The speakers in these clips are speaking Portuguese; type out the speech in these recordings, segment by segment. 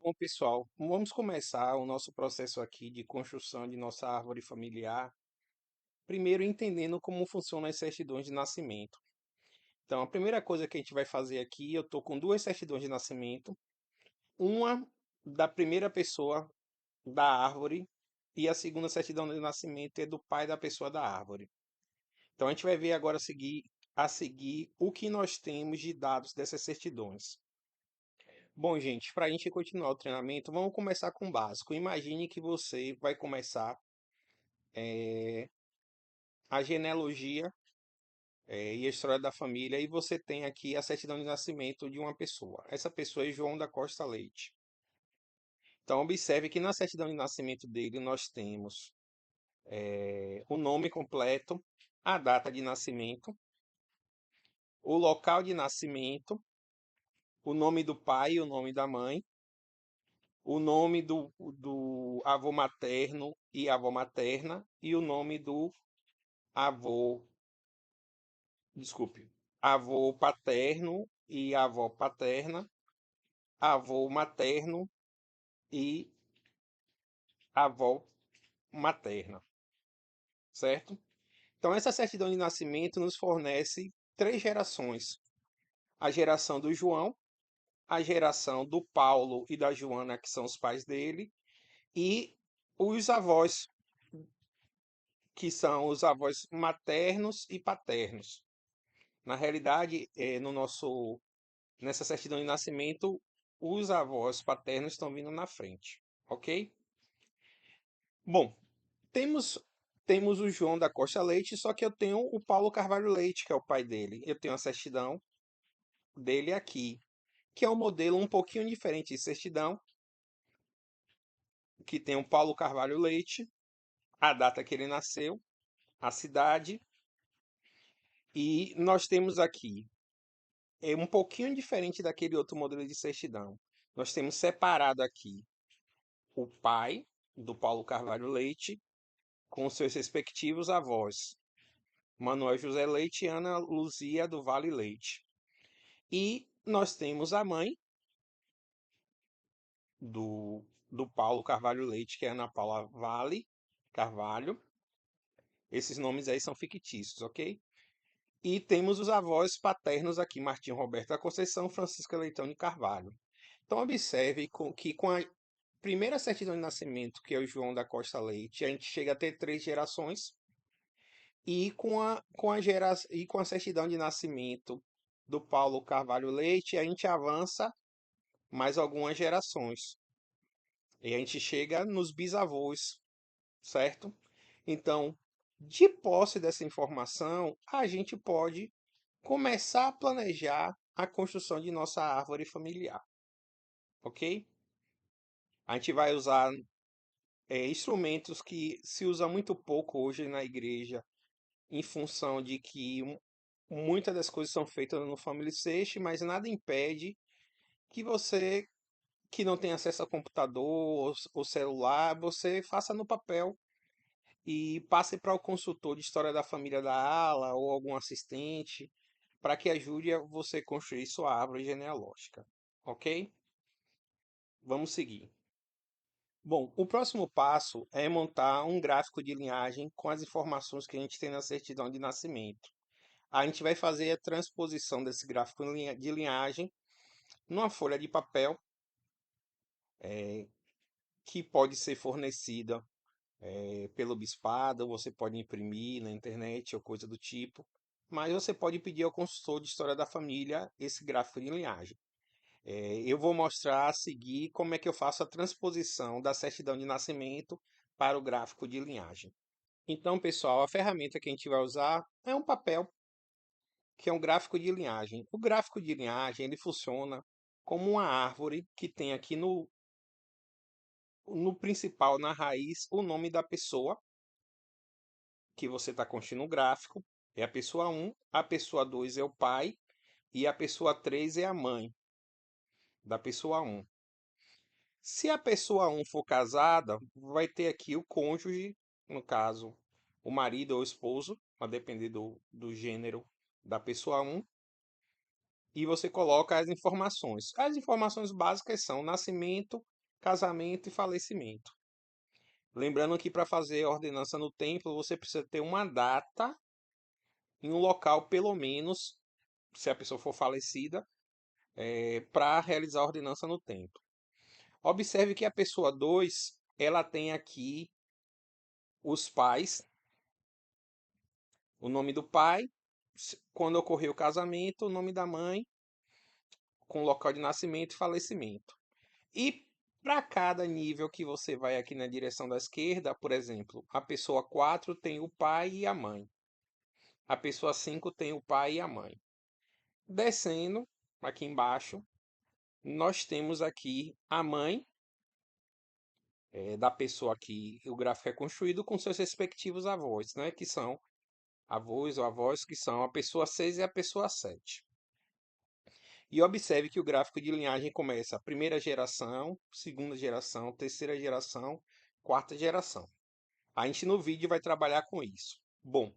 Bom, pessoal, vamos começar o nosso processo aqui de construção de nossa árvore familiar, primeiro entendendo como funcionam as certidões de nascimento. Então, a primeira coisa que a gente vai fazer aqui, eu estou com duas certidões de nascimento, uma da primeira pessoa da árvore e a segunda certidão de nascimento é do pai da pessoa da árvore. Então, a gente vai ver agora a seguir o que nós temos de dados dessas certidões. Bom, gente, para a gente continuar o treinamento, vamos começar com o básico. Imagine que você vai começar a genealogia, e a história da família, e você tem aqui a certidão de nascimento de uma pessoa. Essa pessoa é João da Costa Leite. Então, observe que na certidão de nascimento dele nós temos o nome completo, a data de nascimento, o local de nascimento, o nome do pai e o nome da mãe, o nome do avô materno e avó materna e o nome do avô, desculpe, avô paterno e avó paterna, avô materno e avó materna, certo? Então, essa certidão de nascimento nos fornece três gerações: a geração do João, a geração do Paulo e da Joana, que são os pais dele, e os avós, que são os avós maternos e paternos. Na realidade, nessa certidão de nascimento, os avós paternos estão vindo na frente, ok? Bom, temos temos o João da Costa Leite, só que eu tenho o Paulo Carvalho Leite, que é o pai dele. Eu tenho a certidão dele aqui, que é um modelo um pouquinho diferente de certidão, que tem o Paulo Carvalho Leite, a data que ele nasceu, a cidade, e nós temos aqui um pouquinho diferente daquele outro modelo de certidão. Nós temos separado aqui o pai do Paulo Carvalho Leite com seus respectivos avós, Manuel José Leite e Ana Luzia do Vale Leite. E nós temos a mãe do Paulo Carvalho Leite, que é Ana Paula Vale Carvalho. Esses nomes aí são fictícios, ok? E temos os avós paternos aqui, Martim Roberto da Conceição, Francisca Leitão de Carvalho. Então observe que com a primeira certidão de nascimento, que é o João da Costa Leite, a gente chega a ter três gerações, e com a certidão de nascimento do Paulo Carvalho Leite, a gente avança mais algumas gerações. E a gente chega nos bisavós, certo? Então, de posse dessa informação, a gente pode começar a planejar a construção de nossa árvore familiar, ok? A gente vai usar instrumentos que se usa muito pouco hoje na igreja, em função de que muitas das coisas são feitas no Family Search, mas nada impede que você que não tem acesso a computador ou celular, você faça no papel e passe para o consultor de história da família da ala ou algum assistente para que ajude a você construir sua árvore genealógica, ok? Vamos seguir. Bom, o próximo passo é montar um gráfico de linhagem com as informações que a gente tem na certidão de nascimento. A gente vai fazer a transposição desse gráfico de linhagem numa folha de papel que pode ser fornecida pelo bispado, você pode imprimir na internet ou coisa do tipo, mas você pode pedir ao consultor de história da família esse gráfico de linhagem. Eu vou mostrar a seguir como é que eu faço a transposição da certidão de nascimento para o gráfico de linhagem. Então, pessoal, a ferramenta que a gente vai usar é um papel, que é um gráfico de linhagem. O gráfico de linhagem ele funciona como uma árvore que tem aqui no principal, na raiz, o nome da pessoa que você está construindo o gráfico. É a pessoa um, a pessoa 2 é o pai e a pessoa 3 é a mãe da pessoa um. Se a pessoa um for casada, vai ter aqui o cônjuge, no caso, o marido ou o esposo, a depender do gênero da pessoa um. e você coloca as informações. As informações básicas são nascimento, casamento e falecimento. Lembrando que para fazer a ordenança no templo, você precisa ter uma data em um local, pelo menos, se a pessoa for falecida, para realizar a ordenança no templo. Observe que a pessoa 2, ela tem aqui os pais, o nome do pai, quando ocorreu o casamento, o nome da mãe, com local de nascimento e falecimento. E para cada nível que você vai aqui na direção da esquerda, por exemplo, a pessoa 4 tem o pai e a mãe. A pessoa 5 tem o pai e a mãe. Descendo, aqui embaixo, nós temos aqui a mãe da pessoa que o gráfico é construído com seus respectivos avós, né? Que são avós ou avós, que são a pessoa 6 e a pessoa 7. E observe que o gráfico de linhagem começa a primeira geração, segunda geração, terceira geração, quarta geração. A gente no vídeo vai trabalhar com isso. Bom,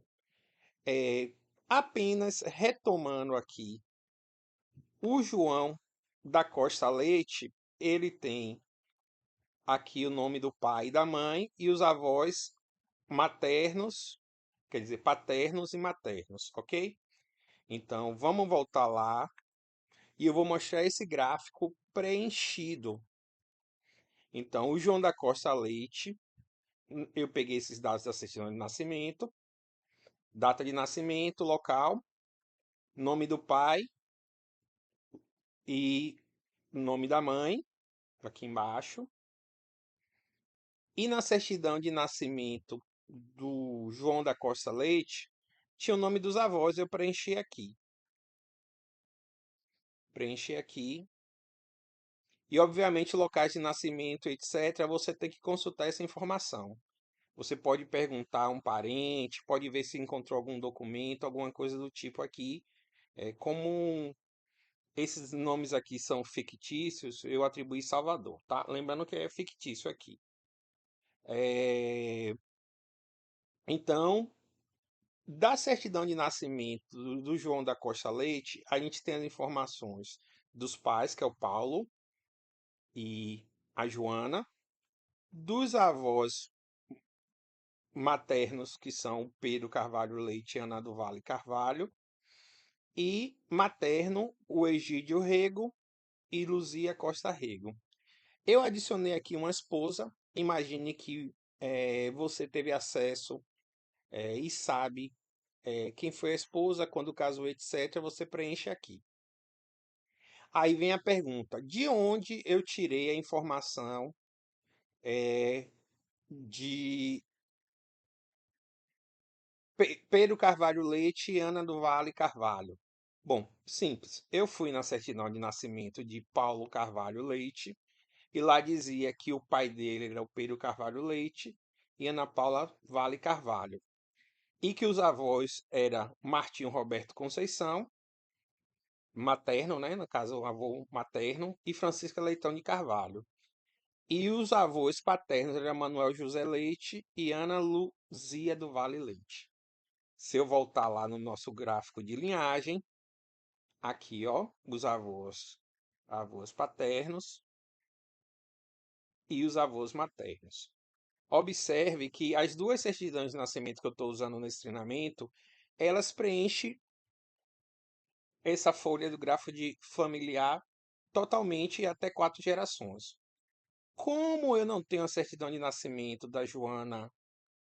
apenas retomando aqui, o João da Costa Leite, ele tem aqui o nome do pai e da mãe e os avós maternos, quer dizer, paternos e maternos, ok? Então, vamos voltar lá e eu vou mostrar esse gráfico preenchido. Então, o João da Costa Leite, eu peguei esses dados da certidão de nascimento, data de nascimento, local, nome do pai e nome da mãe, aqui embaixo. E na certidão de nascimento do João da Costa Leite, tinha o nome dos avós, eu preenchi aqui. Preenchi aqui. E, obviamente, locais de nascimento, etc., você tem que consultar essa informação. Você pode perguntar a um parente, pode ver se encontrou algum documento, alguma coisa do tipo aqui. Como esses nomes aqui são fictícios, eu atribuí Salvador, tá? Lembrando que é fictício aqui. Então, da certidão de nascimento do João da Costa Leite, a gente tem as informações dos pais, que é o Paulo e a Joana, dos avós maternos, que são Pedro Carvalho Leite e Ana do Vale Carvalho, e materno, o Egídio Rego e Luzia Costa Rego. Eu adicionei aqui uma esposa. Imagine que você teve acesso e sabe quem foi a esposa, quando casou, etc. Você preenche aqui. Aí vem a pergunta: de onde eu tirei a informação de Pedro Carvalho Leite e Ana do Vale Carvalho? Bom, simples. Eu fui na certidão de nascimento de Paulo Carvalho Leite e lá dizia que o pai dele era o Pedro Carvalho Leite e Ana Paula Vale Carvalho. E que os avós eram Martinho Roberto Conceição, materno, né? No caso, o avô materno, e Francisca Leitão de Carvalho. E os avós paternos eram Manuel José Leite e Ana Luzia do Vale Leite. Se eu voltar lá no nosso gráfico de linhagem, aqui, ó, os avós paternos e os avós maternos. Observe que as duas certidões de nascimento que eu estou usando nesse treinamento, elas preenchem essa folha do gráfico de familiar totalmente e até 4 gerações. Como eu não tenho a certidão de nascimento da Joana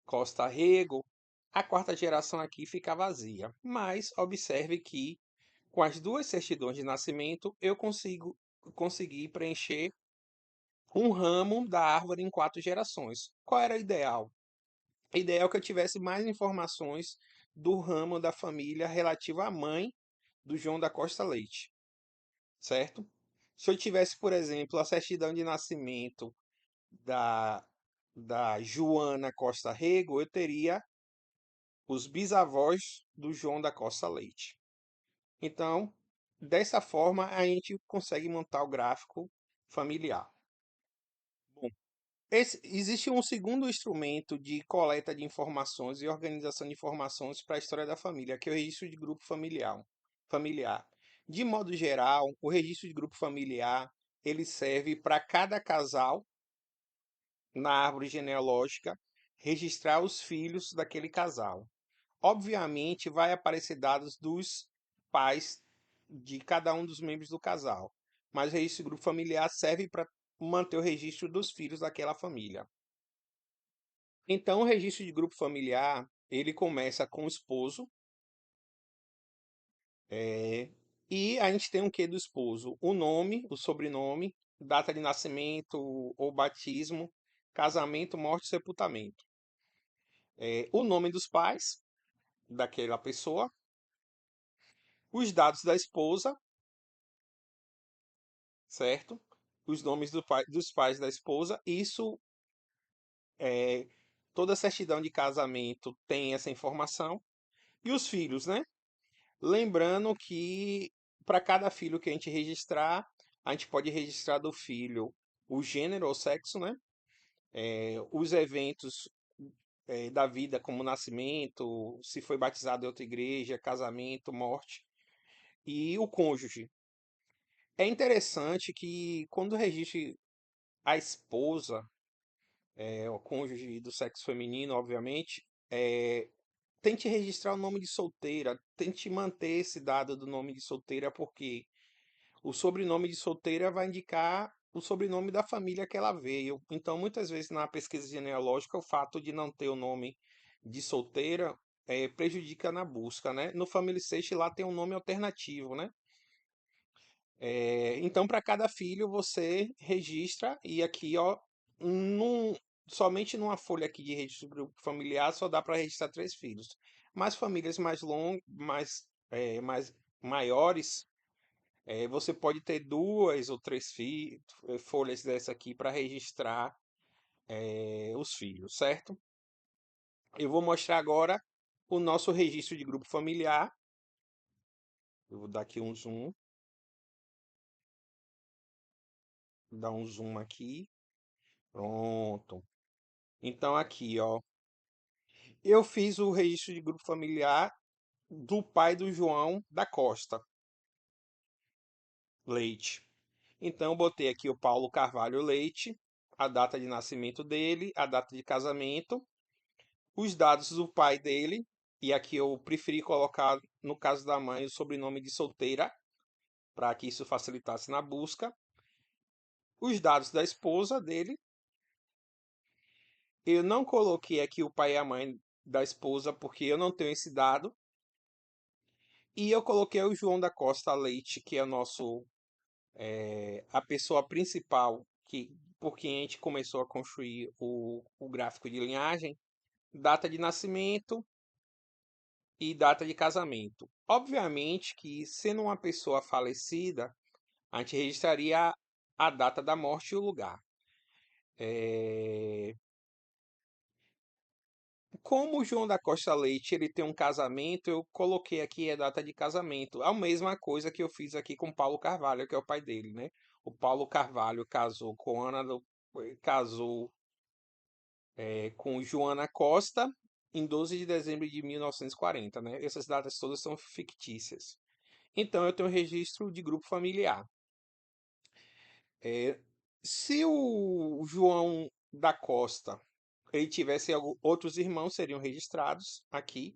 Costa Rego, a quarta geração aqui fica vazia. Mas observe que com as duas certidões de nascimento eu consegui preencher um ramo da árvore em 4 gerações. Qual era o ideal? O ideal é que eu tivesse mais informações do ramo da família relativo à mãe do João da Costa Leite, certo? Se eu tivesse, por exemplo, a certidão de nascimento da, da Joana Costa Rego, eu teria os bisavós do João da Costa Leite. Então, dessa forma, a gente consegue montar o gráfico familiar. Bom, existe um segundo instrumento de coleta de informações e organização de informações para a história da família, que é o registro de grupo familiar. De modo geral, o registro de grupo familiar, ele serve para cada casal na árvore genealógica registrar os filhos daquele casal. Obviamente, vai aparecer dados dos pais de cada um dos membros do casal, mas o registro de grupo familiar serve para manter o registro dos filhos daquela família. Então, o registro de grupo familiar, ele começa com o esposo, é, e a gente tem o que do esposo? O nome, o sobrenome, data de nascimento ou batismo, casamento, morte e sepultamento. O nome dos pais daquela pessoa, os dados da esposa, certo? Os nomes dos pais da esposa. Isso, é, toda certidão de casamento tem essa informação. E os filhos, né? Lembrando que para cada filho que a gente registrar, a gente pode registrar do filho o gênero ou sexo, né? Os eventos da vida, como nascimento, se foi batizado em outra igreja, casamento, morte, e o cônjuge. É interessante que quando registre a esposa, o cônjuge do sexo feminino, obviamente, tente registrar o nome de solteira, tente manter esse dado do nome de solteira, porque o sobrenome de solteira vai indicar o sobrenome da família que ela veio. Então, muitas vezes na pesquisa genealógica, o fato de não ter o nome de solteira prejudica na busca, né? No Family Search lá tem um nome alternativo, né? Então, para cada filho, você registra e aqui, ó, num- somente numa folha aqui de registro do grupo familiar só dá para registrar 3 filhos. Mas famílias mais longas, mais maiores, você pode ter 2 ou 3 folhas dessa aqui para registrar os filhos, certo? Eu vou mostrar agora o nosso registro de grupo familiar. Eu vou dar aqui um zoom, dar um zoom aqui. Pronto. Então aqui, ó, eu fiz o registro de grupo familiar do pai do João da Costa Leite. Então eu botei aqui o Paulo Carvalho Leite, a data de nascimento dele, a data de casamento, os dados do pai dele, e aqui eu preferi colocar, no caso da mãe, o sobrenome de solteira, para que isso facilitasse na busca, os dados da esposa dele. Eu não coloquei aqui o pai e a mãe da esposa porque eu não tenho esse dado. E eu coloquei o João da Costa Leite, que é a pessoa principal por quem a gente começou a construir o gráfico de linhagem, data de nascimento e data de casamento. Obviamente que, sendo uma pessoa falecida, a gente registraria a data da morte e o lugar. É, Como o João da Costa Leite ele tem um casamento, eu coloquei aqui a data de casamento. A mesma coisa que eu fiz aqui com Paulo Carvalho, que é o pai dele, né? O Paulo Carvalho casou com casou com Joana Costa em 12 de dezembro de 1940, né? Essas datas todas são fictícias. Então eu tenho um registro de grupo familiar. É, Se o João da Costa ele tivesse outros irmãos, seriam registrados aqui.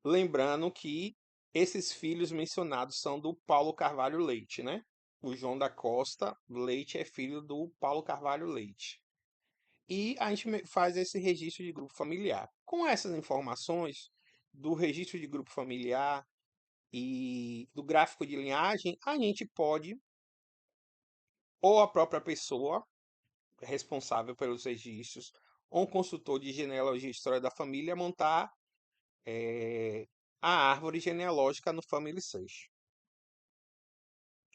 Lembrando que esses filhos mencionados são do Paulo Carvalho Leite, né? O João da Costa Leite é filho do Paulo Carvalho Leite. E a gente faz esse registro de grupo familiar. Com essas informações do registro de grupo familiar e do gráfico de linhagem, a gente pode, ou a própria pessoa responsável pelos registros, ou um consultor de genealogia e história da família, montar é, a árvore genealógica no Family Search,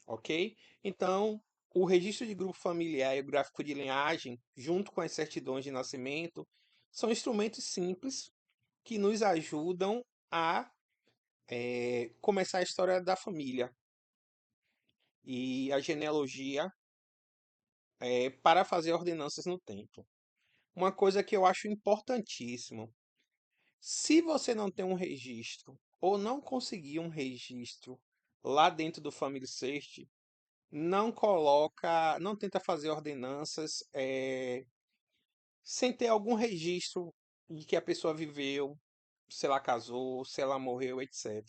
ok? Então, o registro de grupo familiar e o gráfico de linhagem, junto com as certidões de nascimento, são instrumentos simples que nos ajudam a começar a história da família e a genealogia para fazer ordenanças no tempo. Uma coisa que eu acho importantíssimo: se você não tem um registro ou não conseguir um registro lá dentro do Family Search, não tenta fazer ordenanças sem ter algum registro de que a pessoa viveu, se ela casou, se ela morreu, etc.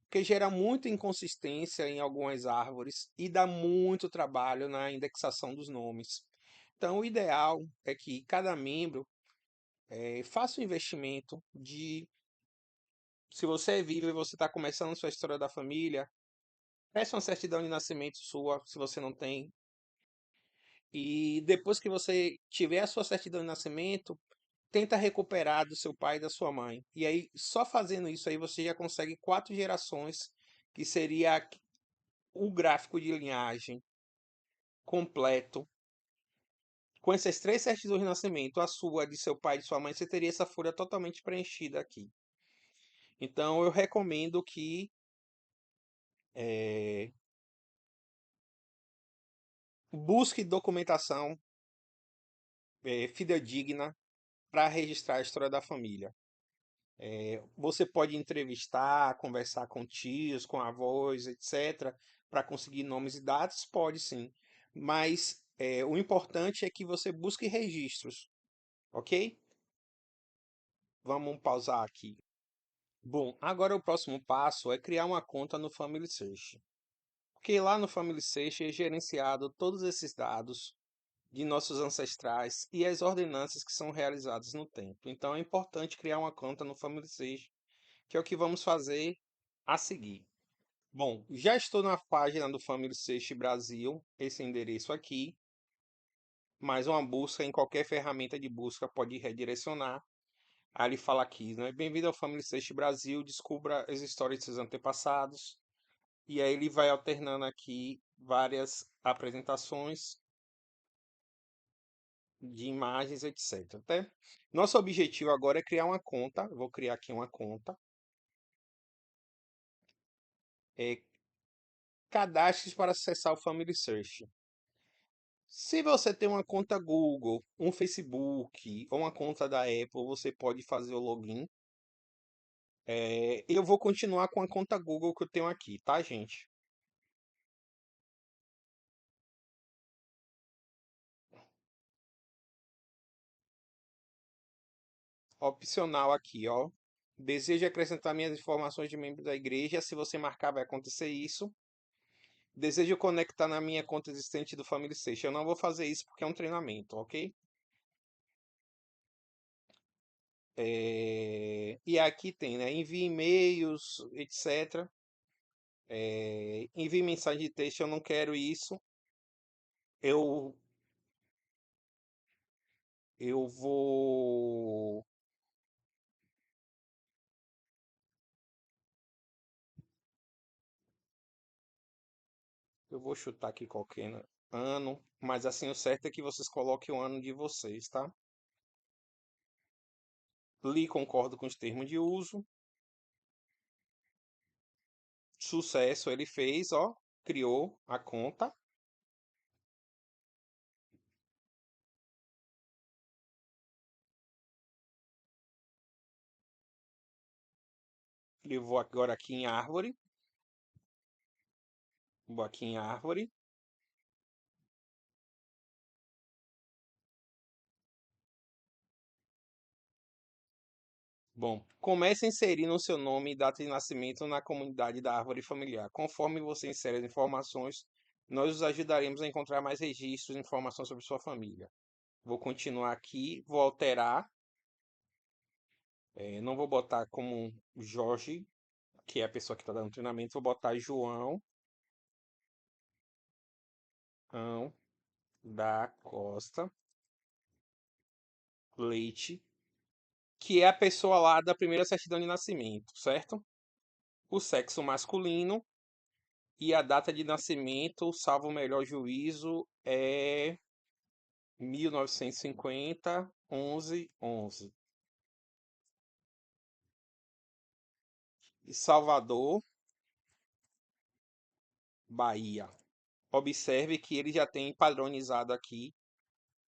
Porque gera muita inconsistência em algumas árvores e dá muito trabalho na indexação dos nomes. Então, o ideal é que cada membro faça um investimento de, se você é vivo e você está começando sua história da família, peça uma certidão de nascimento sua, se você não tem. E depois que você tiver a sua certidão de nascimento, tenta recuperar do seu pai e da sua mãe. E aí, só fazendo isso aí, você já consegue 4 gerações, que seria o gráfico de linhagem completo. Com essas 3 certidões de nascimento, a sua, de seu pai e de sua mãe, você teria essa folha totalmente preenchida aqui. Então, eu recomendo que eh, busque documentação fidedigna para registrar a história da família. Você pode entrevistar, conversar com tios, com avós, etc., para conseguir nomes e datas? Pode sim. Mas o importante é que você busque registros, ok? Vamos pausar aqui. Bom, agora o próximo passo é criar uma conta no Family Search. Porque lá no Family Search é gerenciado todos esses dados de nossos ancestrais e as ordenanças que são realizadas no tempo. Então é importante criar uma conta no Family Search, que é o que vamos fazer a seguir. Bom, já estou na página do Family Search Brasil, esse endereço aqui, mas uma busca em qualquer ferramenta de busca pode redirecionar. Aí ele fala aqui, né? Bem-vindo ao Family Search Brasil, descubra as histórias de seus antepassados. E aí ele vai alternando aqui várias apresentações de imagens, etc. Até nosso objetivo agora é criar uma conta. Eu vou criar aqui uma conta. É, cadastre para acessar o Family Search. Se você tem uma conta Google, um Facebook ou uma conta da Apple, você pode fazer o login. Eu vou continuar com a conta Google que eu tenho aqui, tá, gente? Opcional aqui, ó. Desejo acrescentar minhas informações de membro da igreja. Se você marcar, vai acontecer isso. Desejo conectar na minha conta existente do Family Station. Eu não vou fazer isso porque é um treinamento, ok? E aqui tem, né? Envie e-mails, etc. Envie mensagem de texto. Eu não quero isso. Eu, eu vou. Eu vou chutar aqui qualquer ano. Mas assim, o certo é que vocês coloquem o ano de vocês, tá? Li concordo com os termos de uso. Sucesso ele fez, ó. Criou a conta. Eu vou agora aqui em árvore. Vou aqui em árvore. Bom, comece inserindo o seu nome e data de nascimento na comunidade da árvore familiar. Conforme você insere as informações, nós os ajudaremos a encontrar mais registros e informações sobre sua família. Vou continuar aqui, vou alterar. Não vou botar como Jorge, que é a pessoa que está dando treinamento, vou botar João da Costa Leite, que é a pessoa lá da primeira certidão de nascimento, certo? O sexo masculino e a data de nascimento, salvo o melhor juízo, é 1950, 11/11. E Salvador, Bahia. Observe que ele já tem padronizado aqui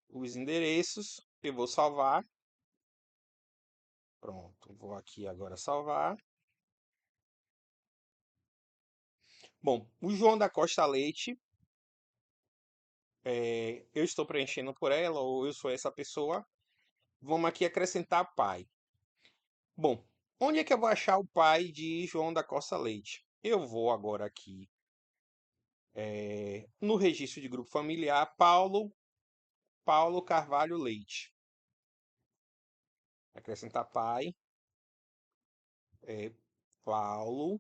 os endereços. Eu vou salvar. Pronto, vou aqui agora salvar. Bom, o João da Costa Leite, eu estou preenchendo por ela, ou eu sou essa pessoa. Vamos aqui acrescentar pai. Bom, onde é que eu vou achar o pai de João da Costa Leite? Eu vou agora aqui no registro de grupo familiar, Paulo Carvalho Leite. Acrescentar pai, é, Paulo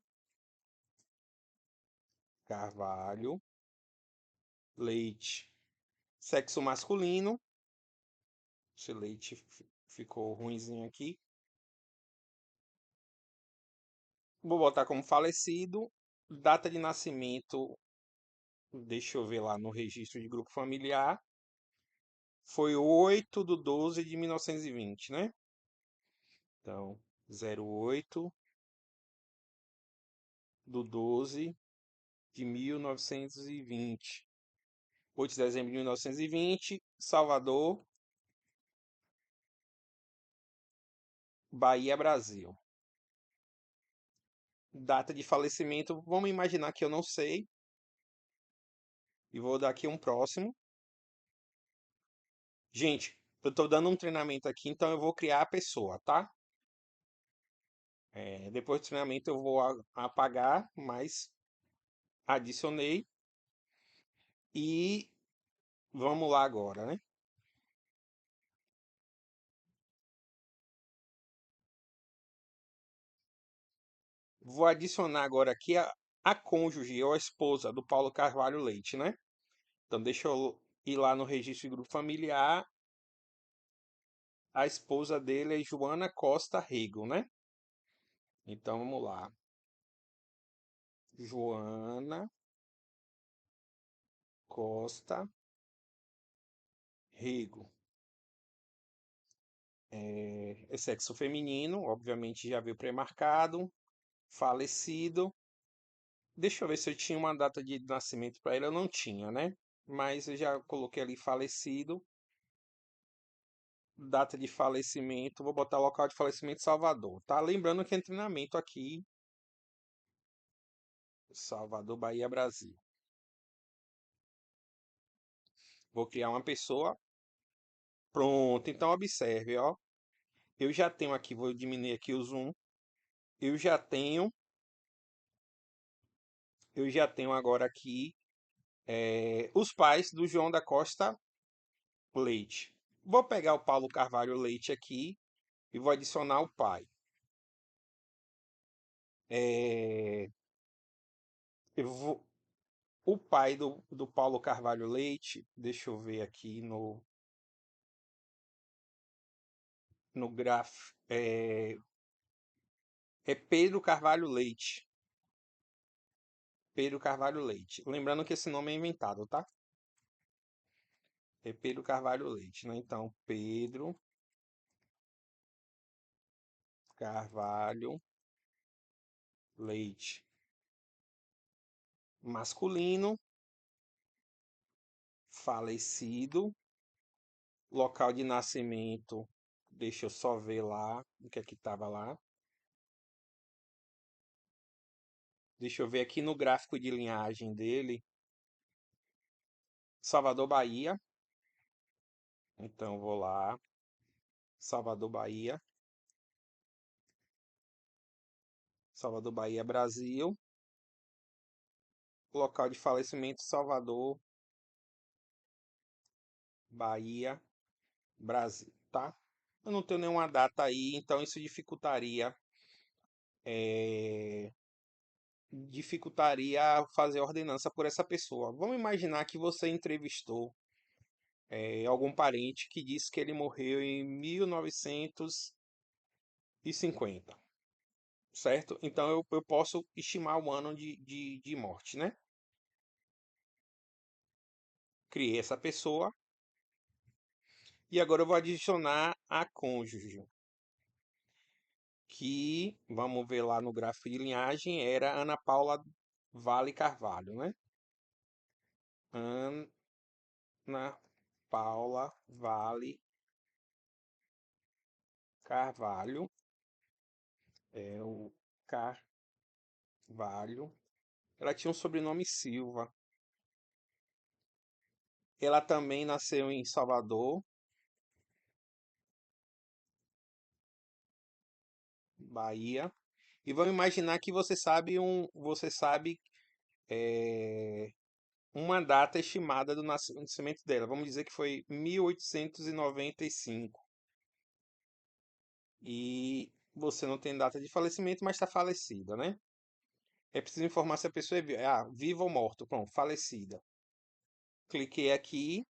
Carvalho Leite. Sexo masculino. Esse leite ficou ruinzinho aqui. Vou botar como falecido. Data de nascimento, deixa eu ver lá no registro de grupo familiar. Foi 8/12/1920, né? Então, 08/12/1920. 8 de dezembro de 1920, Salvador, Bahia, Brasil. Data de falecimento, vamos imaginar que eu não sei. E vou dar aqui um próximo. Gente, eu estou dando um treinamento aqui, então eu vou criar a pessoa, tá? Depois do treinamento eu vou apagar, mas adicionei. E vamos lá agora, né? Vou adicionar agora aqui a cônjuge ou a esposa do Paulo Carvalho Leite, né? Então deixa eu ir lá no registro de grupo familiar. A esposa dele é Joana Costa Rego, né? Então vamos lá. Joana Costa Rego. É sexo feminino, obviamente já veio pré-marcado. Falecido. Deixa eu ver se eu tinha uma data de nascimento para ele. Eu não tinha, né? Mas eu já coloquei ali falecido. Data de falecimento. Vou botar local de falecimento Salvador, tá? Lembrando que é treinamento aqui. Salvador, Bahia, Brasil. Vou criar uma pessoa. Pronto, então observe, ó. Eu já tenho aqui, vou diminuir aqui o zoom. Eu já tenho, eu já tenho agora aqui os pais do João da Costa Leite. Vou pegar o Paulo Carvalho Leite aqui e vou adicionar o pai. É, o pai do Paulo Carvalho Leite, deixa eu ver aqui no gráfico, é Pedro Carvalho Leite. Pedro Carvalho Leite. Lembrando que esse nome é inventado, tá? É Pedro Carvalho Leite, né? Então, Pedro Carvalho Leite. Masculino, falecido, local de nascimento. Deixa eu só ver lá o que é que estava lá. Deixa eu ver aqui no gráfico de linhagem dele. Salvador, Bahia. Então vou lá. Salvador, Bahia. Salvador, Bahia, Brasil. Local de falecimento: Salvador, Bahia, Brasil, tá? Eu não tenho nenhuma data aí, então isso dificultaria fazer a ordenança por essa pessoa. Vamos imaginar que você entrevistou algum parente que disse que ele morreu em 1950, certo? Então eu posso estimar o ano de morte, né? Criei essa pessoa e agora eu vou adicionar a cônjuge, que, vamos ver lá no gráfico de linhagem, era Ana Paula Vale Carvalho, né? Ana Paula Vale Carvalho, o Carvalho Ela tinha um sobrenome Silva. Ela também nasceu em Salvador, Bahia. E vamos imaginar que você sabe é, uma data estimada do nascimento dela. Vamos dizer que foi 1895. E você não tem data de falecimento, mas está falecida, né? É preciso informar se a pessoa é viva ou morta. Pronto, falecida. Cliquei aqui,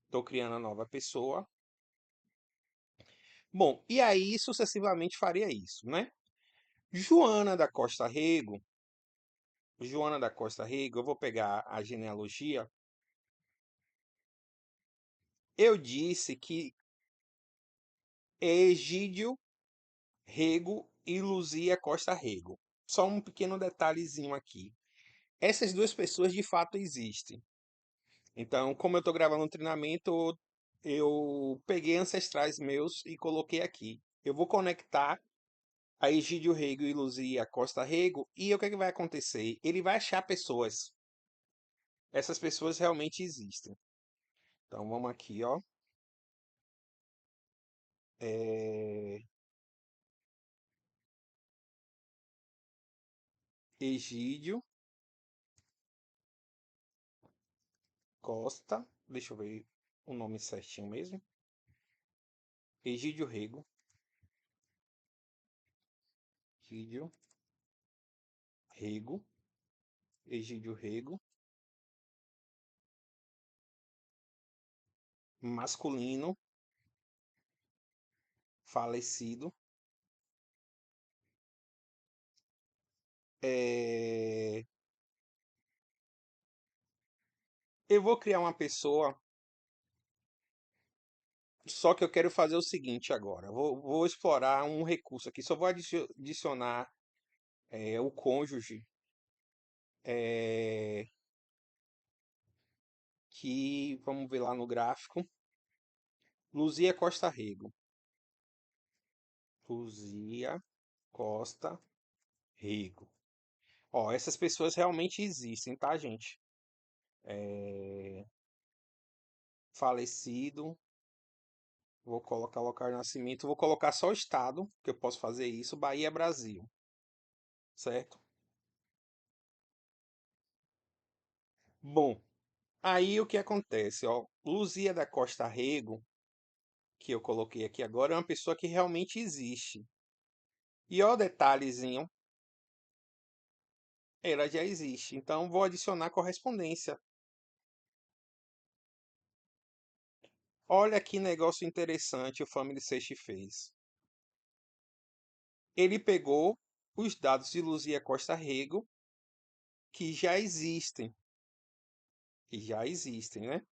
estou criando a nova pessoa. Bom, e aí sucessivamente faria isso, né? Joana da Costa Rego, Joana da Costa Rego, eu vou pegar a genealogia. Eu disse que é Egídio Rego e Luzia Costa Rego. Só um pequeno detalhezinho aqui. Essas duas pessoas de fato existem. Então, como eu estou gravando um treinamento, eu peguei ancestrais meus e coloquei aqui. Eu vou conectar a Egídio Rego e Luzia Costa Rego e o que é que vai acontecer? Ele vai achar pessoas. Essas pessoas realmente existem. Então, vamos aqui, ó. É... Egídio Costa. Deixa eu ver o nome certinho mesmo. Egídio Rego. Egídio Rego. Egídio Rego. Masculino. Falecido. É... Eu vou criar uma pessoa, só que eu quero fazer o seguinte agora. Vou explorar um recurso aqui. Só vou adicionar o cônjuge, é, que vamos ver lá no gráfico. Luzia Costa Rego. Luzia Costa Rego. Ó, essas pessoas realmente existem, tá, gente? É, falecido. Vou colocar local de nascimento. Vou colocar só o estado, que eu posso fazer isso. Bahia, Brasil. Certo? Bom, aí o que acontece, ó? Luzia da Costa Rego, que eu coloquei aqui agora, é uma pessoa que realmente existe. E ó, detalhezinho, ela já existe. Então vou adicionar correspondência. Olha que negócio interessante o Family Search fez. Ele pegou os dados de Luzia Costa Rego, que já existem, né?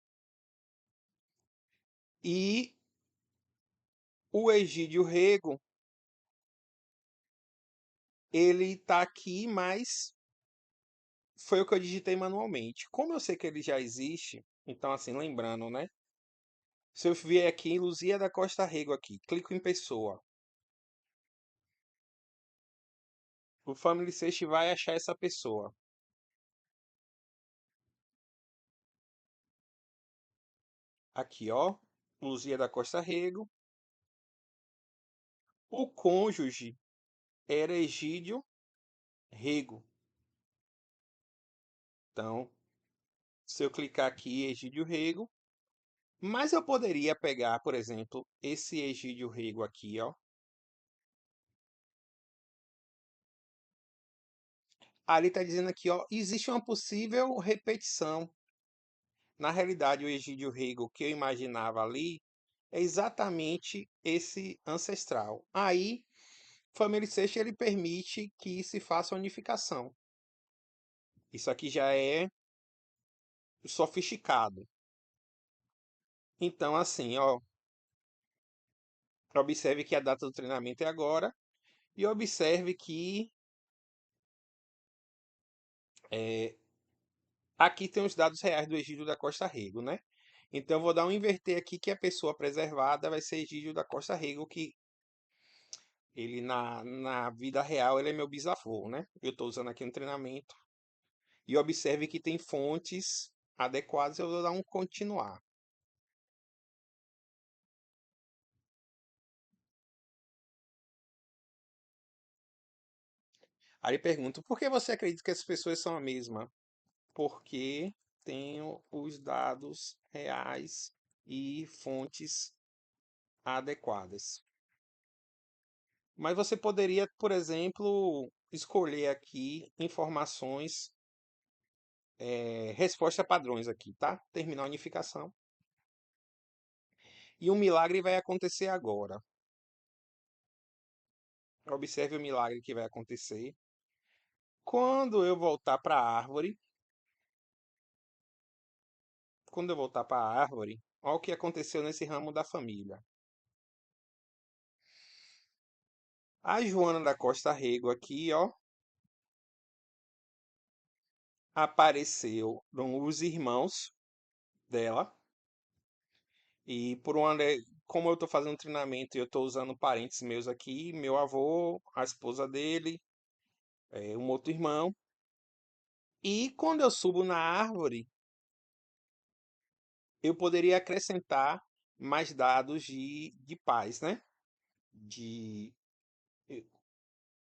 E o Egídio Rego, ele tá aqui, mas foi o que eu digitei manualmente. Como eu sei que ele já existe, então assim, lembrando, né? Se eu vier aqui em Luzia da Costa Rego aqui, clico em pessoa, o Family Search vai achar essa pessoa. Aqui, ó, Luzia da Costa Rego. O cônjuge era Egídio Rego. Então, se eu clicar aqui, Egídio Rego, mas eu poderia pegar, por exemplo, esse Egídio Rego aqui, ó. Ali está dizendo aqui, ó, existe uma possível repetição. Na realidade, o Egídio Rego que eu imaginava ali é exatamente esse ancestral. Aí, Family Search ele permite que se faça a unificação. Isso aqui já é sofisticado. Então, assim, ó, observe que a data do treinamento é agora e observe que é, aqui tem os dados reais do Egídio da Costa Rego, né? Então, eu vou dar um inverter aqui que a pessoa preservada vai ser Egídio da Costa Rego, que ele na vida real ele é meu bisavô, né? Eu estou usando aqui um treinamento. E observe que tem fontes adequadas. Eu vou dar um continuar. Aí pergunto, por que você acredita que as pessoas são a mesma? Porque tenho os dados reais e fontes adequadas. Mas você poderia, por exemplo, escolher aqui informações, resposta padrões aqui, tá? Terminar a unificação. E um milagre vai acontecer agora. Observe o milagre que vai acontecer. Quando eu voltar para a árvore, olha o que aconteceu nesse ramo da família. A Joana da Costa Rego aqui, ó, apareceu os irmãos dela. E como eu estou fazendo treinamento e eu estou usando parentes meus aqui, meu avô, a esposa dele, um outro irmão. E quando eu subo na árvore, eu poderia acrescentar mais dados de pais, né? De, eh,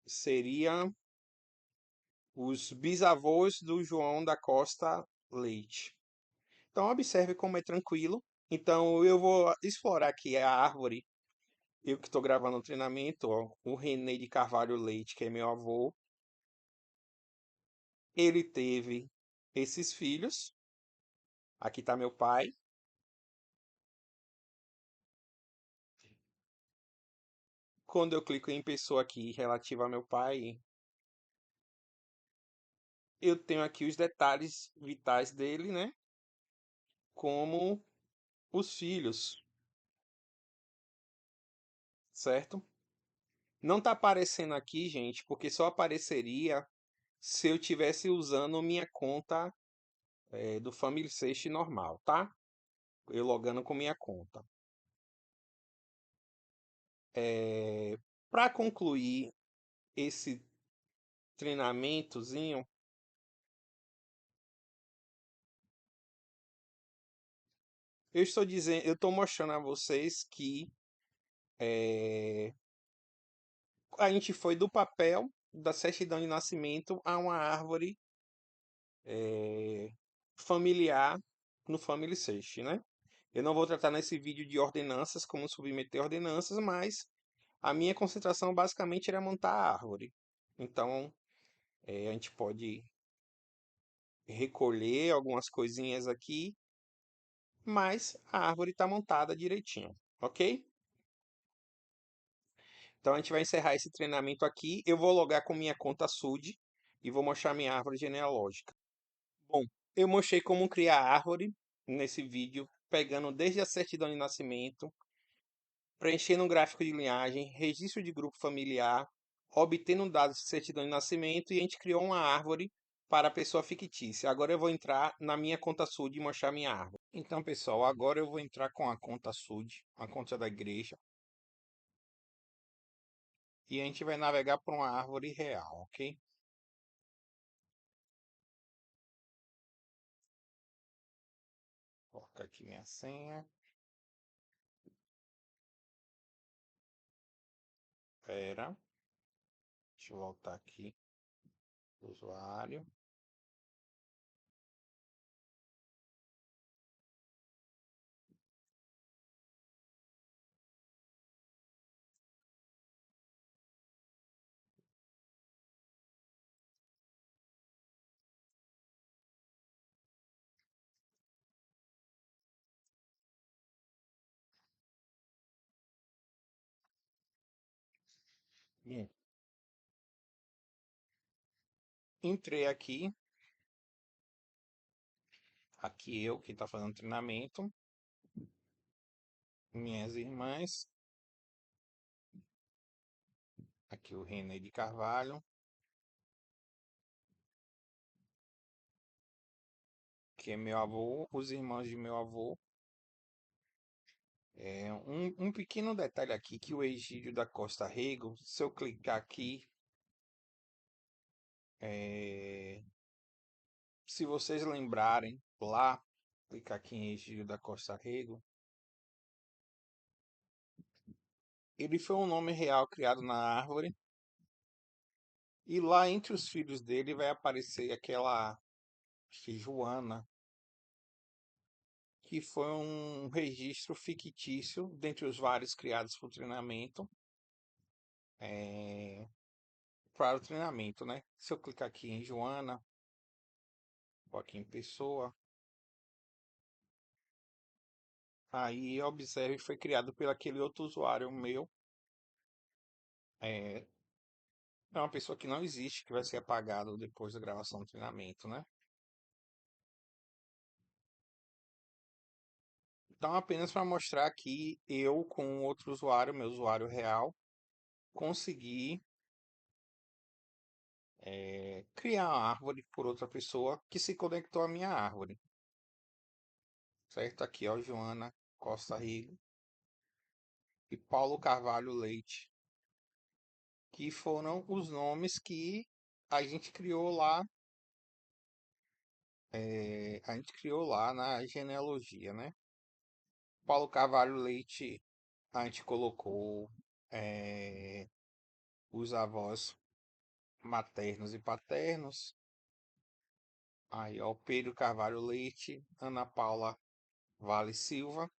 Seriam os bisavôs do João da Costa Leite. Então observe como é tranquilo. Então eu vou explorar aqui a árvore. Eu que estou gravando o treinamento, ó, o René de Carvalho Leite, que é meu avô, ele teve esses filhos. Aqui está meu pai. Quando eu clico em pessoa aqui relativa a meu pai, eu tenho aqui os detalhes vitais dele, né? Como os filhos, certo? Não está aparecendo aqui, gente, porque só apareceria se eu tivesse usando minha conta do Family Search normal, tá? Eu logando com minha conta. Para concluir esse treinamentozinho, eu estou mostrando a vocês que a gente foi do papel da certidão de nascimento a uma árvore familiar no Family Search, né? Eu não vou tratar nesse vídeo de ordenanças, como submeter ordenanças, mas a minha concentração basicamente era montar a árvore. Então, a gente pode recolher algumas coisinhas aqui, mas a árvore está montada direitinho, ok? Então a gente vai encerrar esse treinamento aqui. Eu vou logar com minha conta SUD e vou mostrar minha árvore genealógica. Bom, eu mostrei como criar árvore nesse vídeo, pegando desde a certidão de nascimento, preenchendo um gráfico de linhagem, registro de grupo familiar, obtendo dados de certidão de nascimento e a gente criou uma árvore para a pessoa fictícia. Agora eu vou entrar na minha conta SUD e mostrar minha árvore. Então, pessoal, agora eu vou entrar com a conta SUD, a conta da igreja, e a gente vai navegar para uma árvore real, ok? Vou colocar aqui minha senha. Espera, deixa eu voltar aqui. Usuário. Bom, entrei aqui. Aqui eu que está fazendo treinamento. Minhas irmãs. Aqui o René de Carvalho, que é meu avô, os irmãos de meu avô. Um pequeno detalhe aqui, que o Egídio da Costa Rego, se eu clicar aqui, Se vocês lembrarem lá, clicar aqui em Egídio da Costa Rego, ele foi um nome real criado na árvore, e lá entre os filhos dele vai aparecer aquela, acho que Joana, que foi um registro fictício dentre os vários criados para o treinamento, para o treinamento, né? Se eu clicar aqui em Joana, ou aqui em Pessoa, aí observe foi criado por aquele outro usuário meu. É, é uma pessoa que não existe, que vai ser apagado depois da gravação do treinamento, né? Então, apenas para mostrar que eu, com outro usuário, meu usuário real, consegui criar uma árvore por outra pessoa que se conectou à minha árvore. Certo? Aqui, ó, Joana Costa Rigo e Paulo Carvalho Leite, que foram os nomes que a gente criou lá, a gente criou lá na genealogia, né? Paulo Carvalho Leite, a gente colocou eh, os avós maternos e paternos. Aí, ó, Pedro Carvalho Leite, Ana Paula Vale Silva.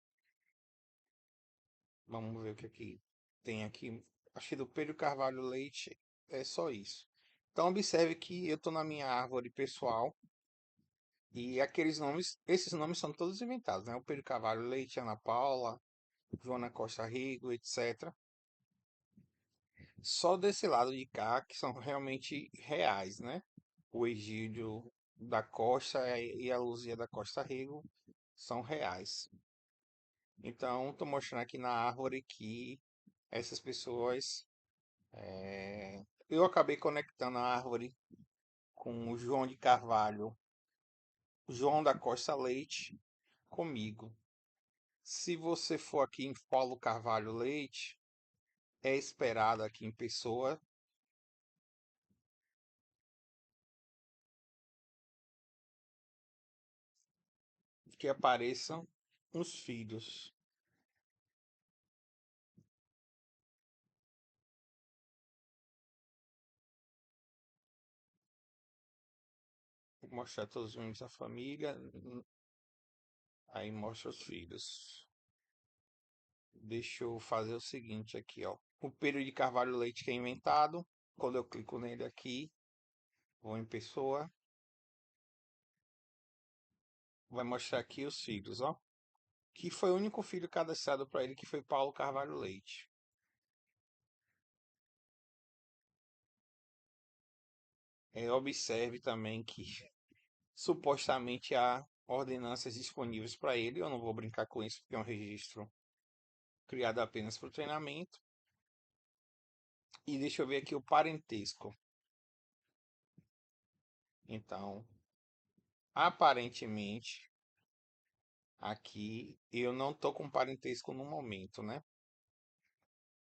Vamos ver o que aqui tem aqui. Acho que do Pedro Carvalho Leite é só isso. Então observe que eu estou na minha árvore pessoal e aqueles nomes, esses nomes são todos inventados, né? O Pedro Carvalho Leite, Ana Paula, Joana Costa Rigo, etc. Só desse lado de cá que são realmente reais, né? O Egídio da Costa e a Luzia da Costa Rigo são reais. Então, estou mostrando aqui na árvore que essas pessoas. Eu acabei conectando a árvore com o João de Carvalho, João da Costa Leite, comigo. Se você for aqui em Paulo Carvalho Leite, é esperado aqui em pessoa que apareçam os filhos. Vou mostrar todos os membros da família, aí mostra os filhos. Deixa eu fazer o seguinte aqui, ó. O Pedro de Carvalho Leite que é inventado. Quando eu clico nele aqui, vou em pessoa, vai mostrar aqui os filhos, ó. Que foi o único filho cadastrado para ele, que foi Paulo Carvalho Leite. Observe também que supostamente há ordenanças disponíveis para ele. Eu não vou brincar com isso, porque é um registro criado apenas para o treinamento. E deixa eu ver aqui o parentesco. Então, aparentemente, aqui eu não estou com parentesco no momento, né?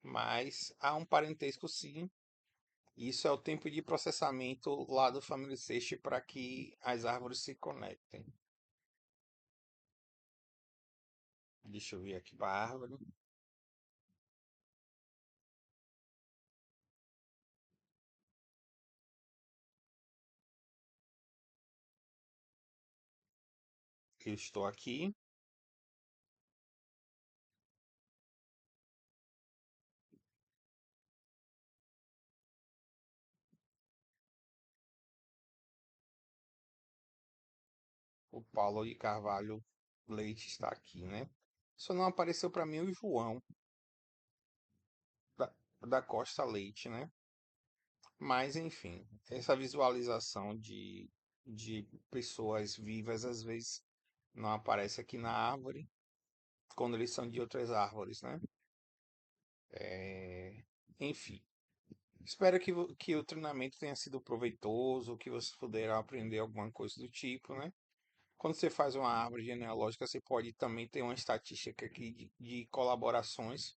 Mas há um parentesco sim. Isso é o tempo de processamento lá do Family Search para que as árvores se conectem. Deixa eu ver aqui para a árvore. Eu estou aqui. O Paulo de Carvalho Leite está aqui, né? Só não apareceu para mim o João da, da Costa Leite, né? Mas, enfim, essa visualização de pessoas vivas às vezes não aparece aqui na árvore, quando eles são de outras árvores, né? É, enfim, espero que o treinamento tenha sido proveitoso, que vocês puderam aprender alguma coisa do tipo, né? Quando você faz uma árvore genealógica, você pode também ter uma estatística aqui de colaborações.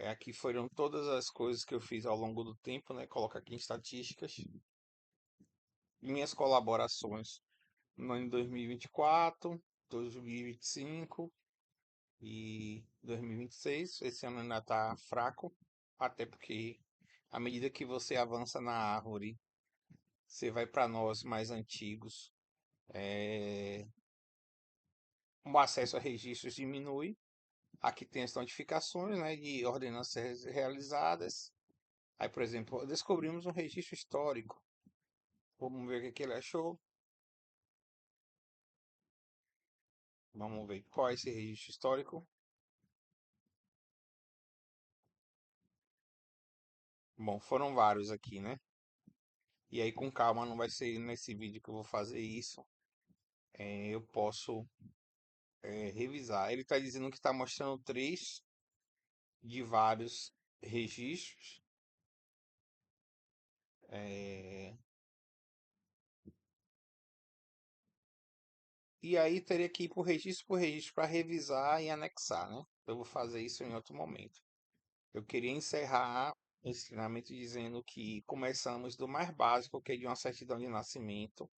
Aqui foram todas as coisas que eu fiz ao longo do tempo, né? Coloca aqui em estatísticas. Minhas colaborações no ano de 2024, 2025 e 2026. Esse ano ainda está fraco, até porque à medida que você avança na árvore, você vai para nós mais antigos, o acesso a registros diminui. Aqui tem as notificações, né, de ordenanças realizadas. Aí, por exemplo, descobrimos um registro histórico. Vamos ver o que ele achou. Vamos ver qual é esse registro histórico. Bom, foram vários aqui, né? E aí, com calma, não vai ser nesse vídeo que eu vou fazer isso. Eu posso revisar. Ele está dizendo que está mostrando três de vários registros. É, E aí teria que ir por registro para revisar e anexar, né? Eu vou fazer isso em outro momento. Eu queria encerrar esse treinamento dizendo que começamos do mais básico, que é de uma certidão de nascimento,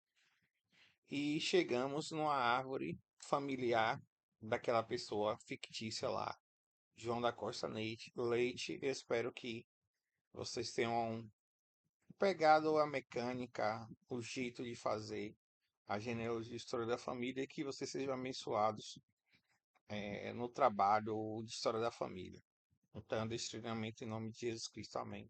e chegamos numa árvore familiar daquela pessoa fictícia lá, João da Costa Leite. Eu espero que vocês tenham pegado a mecânica, o jeito de fazer, a genealogia e história da família e que vocês sejam abençoados no trabalho de história da família. Então, desse treinamento em nome de Jesus Cristo. Amém.